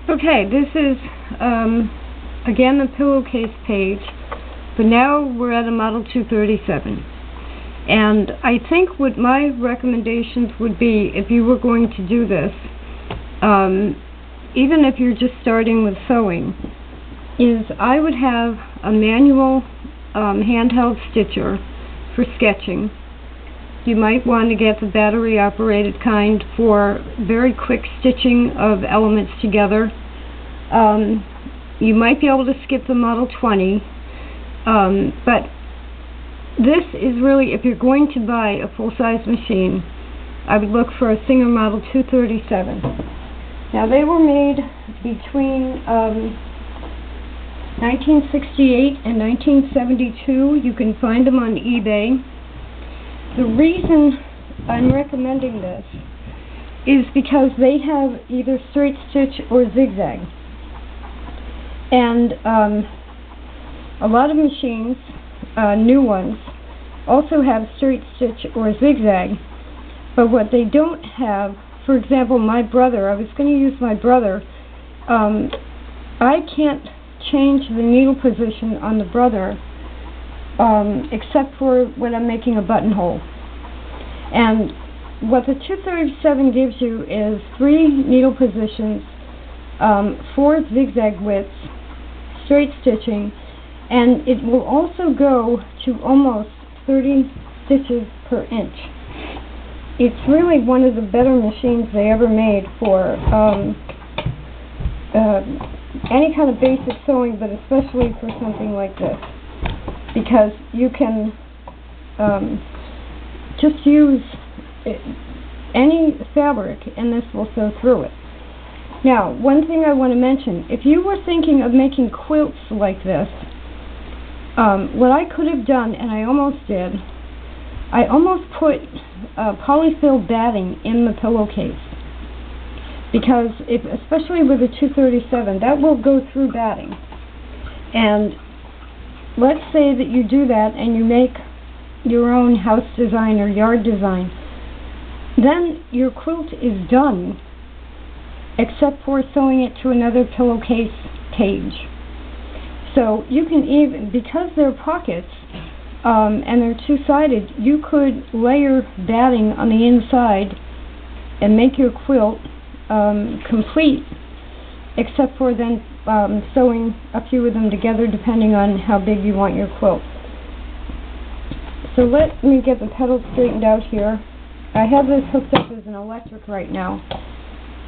Okay, this is again the pillowcase page, but now we're at a model 237. And I think what my recommendations would be, if you were going to do this, even if you're just starting with sewing, is I would have a manual handheld stitcher for sketching. You might want to get the battery operated kind for very quick stitching of elements together. You might be able to skip the Model 20, but this is really, if you're going to buy a full-size machine, I would look for a Singer Model 237. Now they were made between 1968 and 1972. You can find them on eBay. The reason I'm recommending this is because they have either straight stitch or zigzag. And a lot of machines, new ones, also have straight stitch or zigzag. But what they don't have, for example, my brother, I was going to use my brother, I can't change the needle position on the brother except for when I'm making a buttonhole. And what the 237 gives you is 3 needle positions, 4 zigzag widths, straight stitching, and it will also go to almost 30 stitches per inch. It's really one of the better machines they ever made for any kind of basic sewing, but especially for something like this, because you can just use any fabric and this will sew through it. Now, one thing I want to mention, if you were thinking of making quilts like this, what I could have done, and I almost did, I almost put polyfill batting in the pillowcase, because especially with a 237, that will go through batting. And let's say that you do that and you make your own house design or yard design, then your quilt is done, except for sewing it to another pillowcase page. So you can even, because they're pockets and they're two-sided, you could layer batting on the inside and make your quilt complete, except for then sewing a few of them together depending on how big you want your quilt. So let me get the petals straightened out here. I have this hooked up as an electric right now.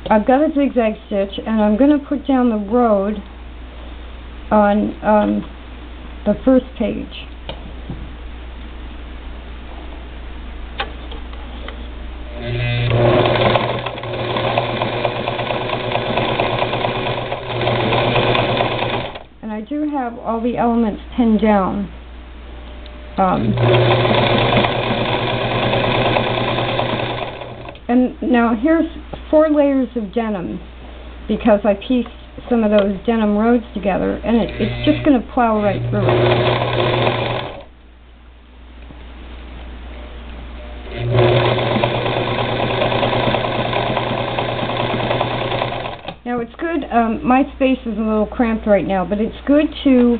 I've got a zigzag stitch, and I'm going to put down the road on the first page. And I do have all the elements pinned down. And now here's 4 layers of denim, because I pieced some of those denim roads together, and it's just going to plow right through it. Now it's good, my space is a little cramped right now, but it's good to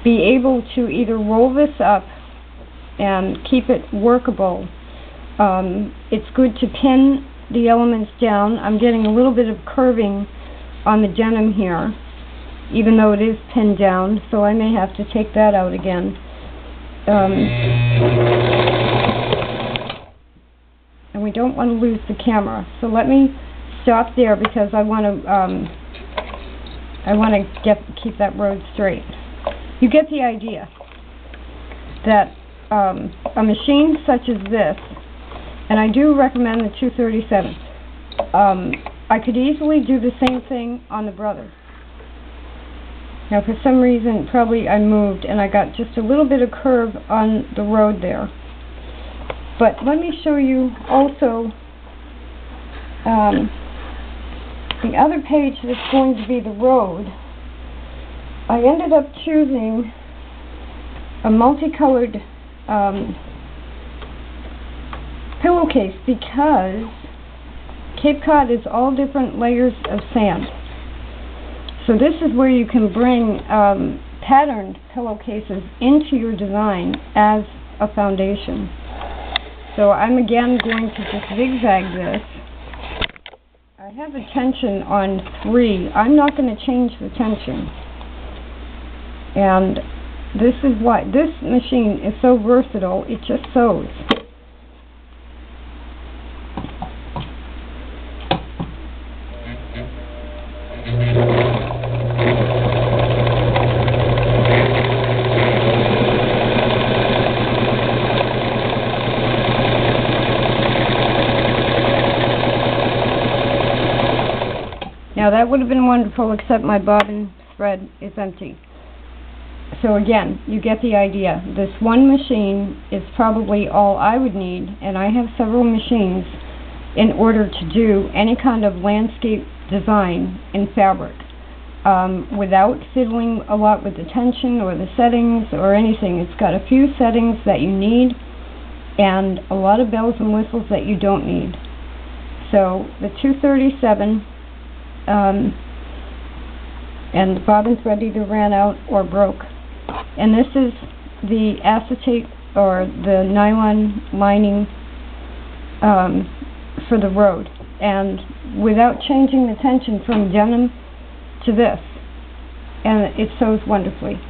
be able to either roll this up and keep it workable. It's good to pin the elements down. I'm getting a little bit of curving on the denim here, even though it is pinned down, so I may have to take that out again. And we don't want to lose the camera, so let me stop there because I want to keep that road straight. You get the idea that a machine such as this, and I do recommend the 237. I could easily do the same thing on the brother. Now for some reason probably I moved and I got just a little bit of curve on the road there. But let me show you also the other page that's going to be the road. I ended up choosing a multicolored pillowcase because Cape Cod is all different layers of sand. So this is where you can bring patterned pillowcases into your design as a foundation. So I'm again going to just zigzag this. I have a tension on 3. I'm not going to change the tension. And this is why this machine is so versatile, it just sews. Now that would have been wonderful, except my bobbin thread is empty. So again, you get the idea. This one machine is probably all I would need, and I have several machines in order to do any kind of landscape design in fabric without fiddling a lot with the tension or the settings or anything. It's got a few settings that you need and a lot of bells and whistles that you don't need. So the 237 and the bobbin thread either ran out or broke. And this is the acetate or the nylon lining for the road. And without changing the tension from denim to this, and it sews wonderfully.